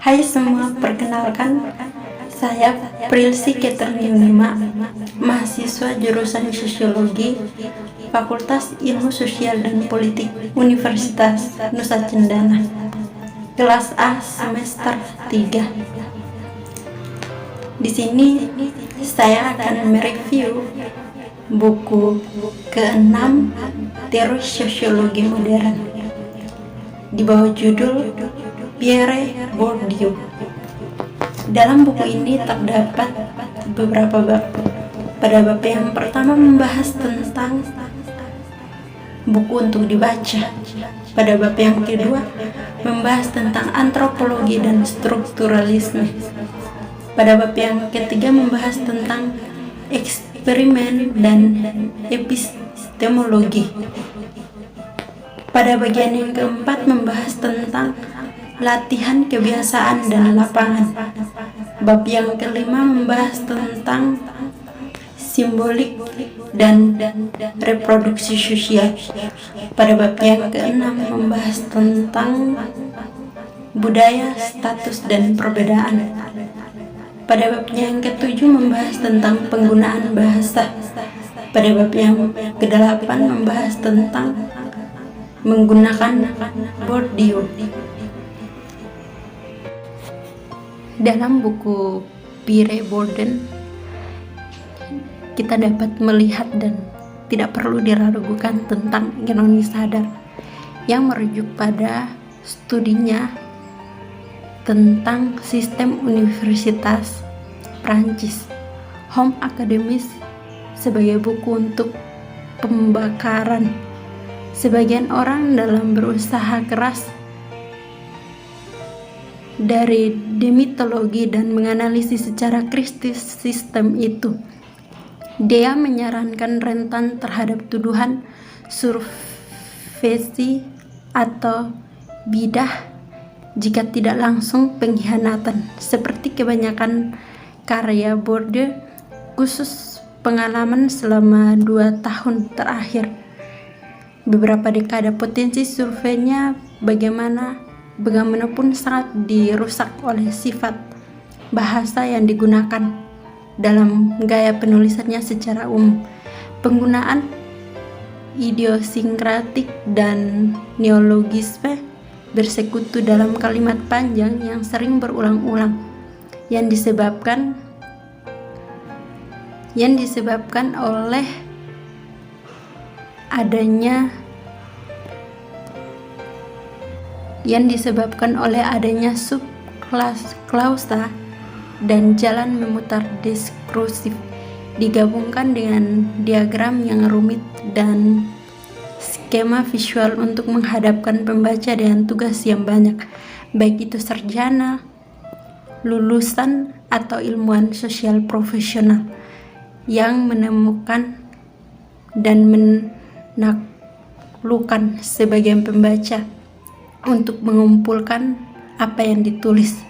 Hai semua, perkenalkan saya Prilsi Keterniunima, mahasiswa jurusan Sosiologi, Fakultas Ilmu Sosial dan Politik Universitas Nusa Cendana, kelas A semester 3. Di sini saya akan mereview buku ke-6 Teori Sosiologi Modern di bawah judul Pierre Bourdieu. Dalam buku ini terdapat beberapa bab. Pada bab yang pertama membahas tentang buku untuk dibaca. Pada bab yang kedua membahas tentang antropologi dan strukturalisme. Pada bab yang ketiga membahas tentang eksperimen dan epistemologi. Pada bagian yang keempat membahas tentang latihan kebiasaan dan lapangan. Bab yang kelima membahas tentang simbolik dan reproduksi sosial. Pada bab yang keenam membahas tentang budaya, status, dan perbedaan. Pada bab yang ketujuh membahas tentang penggunaan bahasa. Pada bab yang kedelapan membahas tentang menggunakan Bourdieu. Dalam buku Pierre Bourdieu, kita dapat melihat dan tidak perlu diragukan tentang ekonomi sadar yang merujuk pada studinya tentang sistem universitas Prancis, Homme Académique, sebagai buku untuk pembakaran. Sebagian orang dalam berusaha keras dari demitologi dan menganalisis secara kritis sistem itu. Dia menyarankan rentan terhadap tuduhan subversi atau bidah jika tidak langsung pengkhianatan, seperti kebanyakan karya Bourdieu, khusus pengalaman selama 2 tahun terakhir. Beberapa dekade potensi surveinya bagaimanapun sangat dirusak oleh sifat bahasa yang digunakan dalam gaya penulisannya secara umum. Penggunaan idiosinkratik dan neologisme bersekutu dalam kalimat panjang yang sering berulang-ulang yang disebabkan oleh adanya subklausa dan jalan memutar diskursif, digabungkan dengan diagram yang rumit dan skema visual untuk menghadapkan pembaca dengan tugas yang banyak, baik itu sarjana, lulusan, atau ilmuwan sosial profesional yang menemukan dan menaklukkan sebagian pembaca untuk mengumpulkan apa yang ditulis,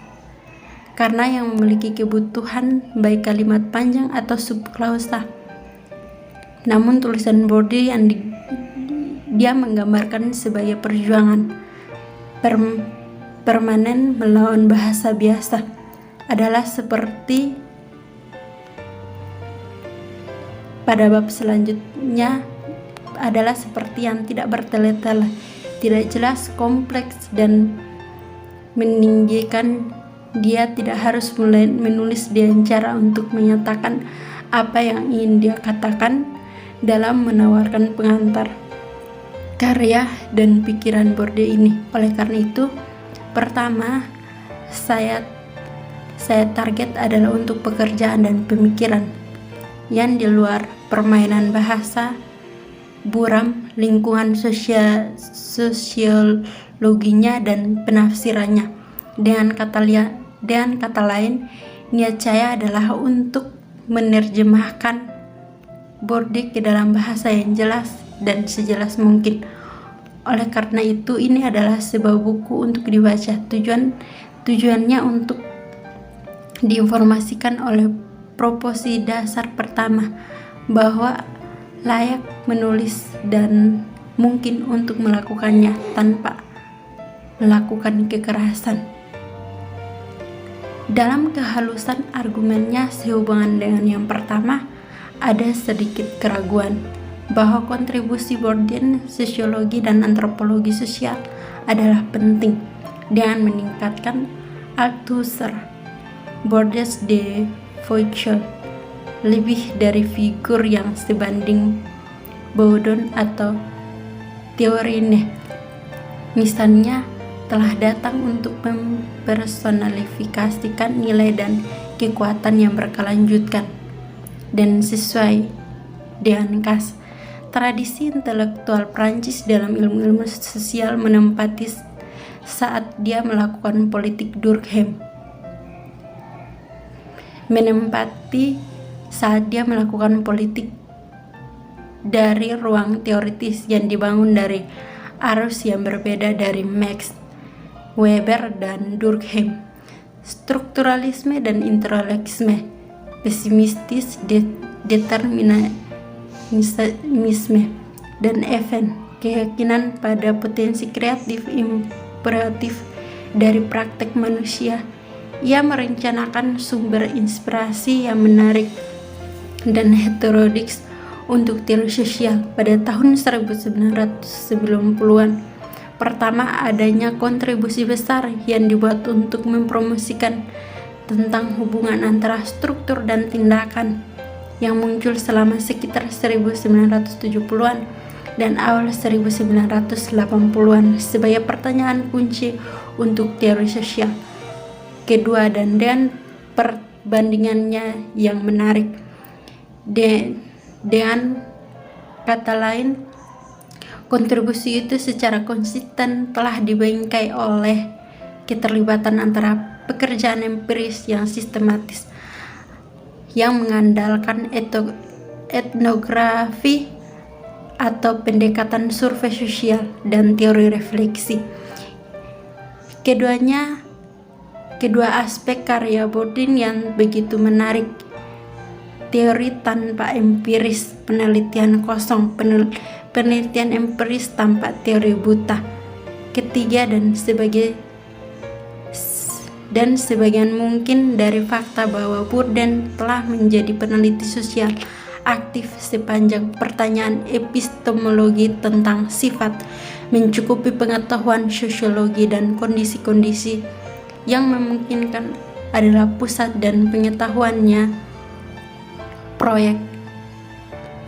karena yang memiliki kebutuhan baik kalimat panjang atau subklausa. Namun tulisan Bourdieu yang dia menggambarkan sebagai perjuangan permanen melawan bahasa biasa adalah seperti pada bab selanjutnya adalah seperti yang tidak bertele-tele, tidak jelas, kompleks, dan meninggikan. Dia tidak harus menulis dengan cara untuk menyatakan apa yang ingin dia katakan dalam menawarkan pengantar karya dan pikiran Bourdieu ini. Oleh karena itu, pertama, saya target adalah untuk pekerjaan dan pemikiran yang di luar permainan bahasa buram, lingkungan sosiologinya dan penafsirannya. Dengan kata lain, niat saya adalah untuk menerjemahkan Bourdieu ke dalam bahasa yang jelas dan sejelas mungkin. Oleh karena itu, ini adalah sebuah buku untuk dibaca. Tujuannya untuk diinformasikan oleh proporsi dasar pertama, bahwa layak menulis dan mungkin untuk melakukannya tanpa melakukan kekerasan. Dalam kehalusan argumennya sehubungan dengan yang pertama, ada sedikit keraguan bahwa kontribusi Bourdieu sosiologi dan antropologi sosial adalah penting dengan meningkatkan Althusser. Bourdieu de Foucault lebih dari figur yang sebanding Boudon atau teorinya, misalnya, telah datang untuk mempersonalifikasikan nilai dan kekuatan yang berkelanjutan dan sesuai dengan khas tradisi intelektual Prancis dalam ilmu-ilmu sosial menempati saat dia melakukan politik Durkheim. Dari ruang teoritis yang dibangun dari arus yang berbeda dari Max Weber dan Durkheim, strukturalisme dan intelektualisme, pesimistis, determinisme, dan event, keyakinan pada potensi kreatif imperatif dari praktek manusia. Ia merencanakan sumber inspirasi yang menarik dan heterodoks untuk teori sosial pada tahun 1990-an. Pertama, adanya kontribusi besar yang dibuat untuk mempromosikan tentang hubungan antara struktur dan tindakan yang muncul selama sekitar 1970-an dan awal 1980-an sebagai pertanyaan kunci untuk teori sosial. Kedua, dan dengan perbandingannya yang menarik, dengan kata lain, kontribusi itu secara konsisten telah dibingkai oleh keterlibatan antara pekerjaan empiris yang sistematis yang mengandalkan etnografi atau pendekatan survei sosial dan teori refleksi. Kedua aspek karya Bourdieu yang begitu menarik, teori tanpa empiris, penelitian kosong, penelitian empiris tanpa teori buta. Ketiga, dan sebagian mungkin dari fakta bahwa Bourdieu telah menjadi peneliti sosial aktif sepanjang pertanyaan epistemologi tentang sifat mencukupi pengetahuan sosiologi dan kondisi-kondisi yang memungkinkan adalah pusat dan pengetahuannya. Proyek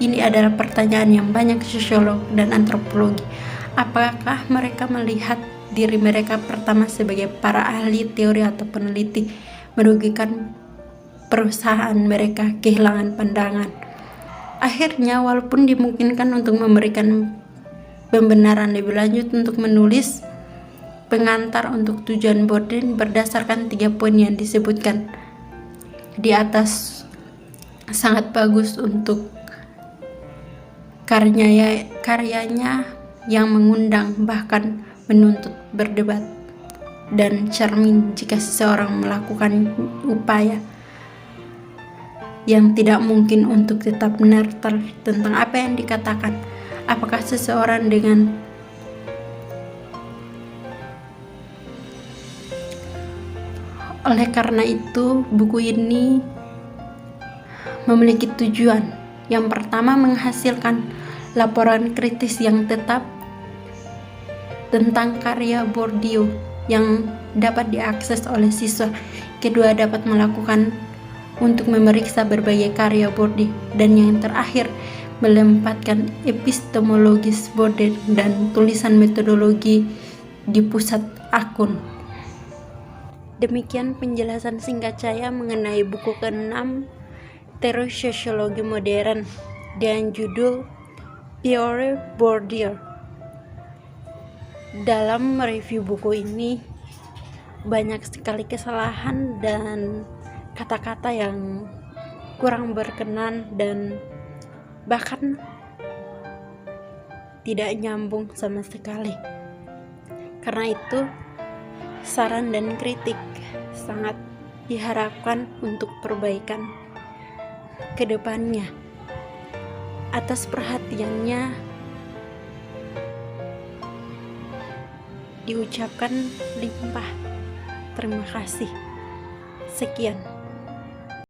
ini adalah pertanyaan yang banyak sosiolog dan antropologi. Apakah mereka melihat diri mereka pertama sebagai para ahli teori atau peneliti, merugikan perusahaan mereka kehilangan pandangan? Akhirnya, walaupun dimungkinkan untuk memberikan pembenaran lebih lanjut untuk menulis pengantar untuk tujuan Bourdieu berdasarkan 3 poin yang disebutkan di atas, sangat bagus untuk karyanya yang mengundang bahkan menuntut berdebat dan cermin jika seseorang melakukan upaya yang tidak mungkin untuk tetap netral tentang apa yang dikatakan. Apakah seseorang dengan oleh karena itu, buku ini memiliki tujuan. Yang pertama, menghasilkan laporan kritis yang tetap tentang karya Bourdieu yang dapat diakses oleh siswa. Kedua, dapat melakukan untuk memeriksa berbagai karya Bourdieu. Dan yang terakhir, melempatkan epistemologis Bourdieu dan tulisan metodologi di pusat akun. Demikian penjelasan singkat saya mengenai buku ke-6 Teori Sosiologi Modern dengan judul Pierre Bourdieu. Dalam mereview buku ini banyak sekali kesalahan dan kata-kata yang kurang berkenan dan bahkan tidak nyambung sama sekali. Karena itu, saran dan kritik sangat diharapkan untuk perbaikan ke depannya. Atas perhatiannya diucapkan limpah terima kasih. Sekian.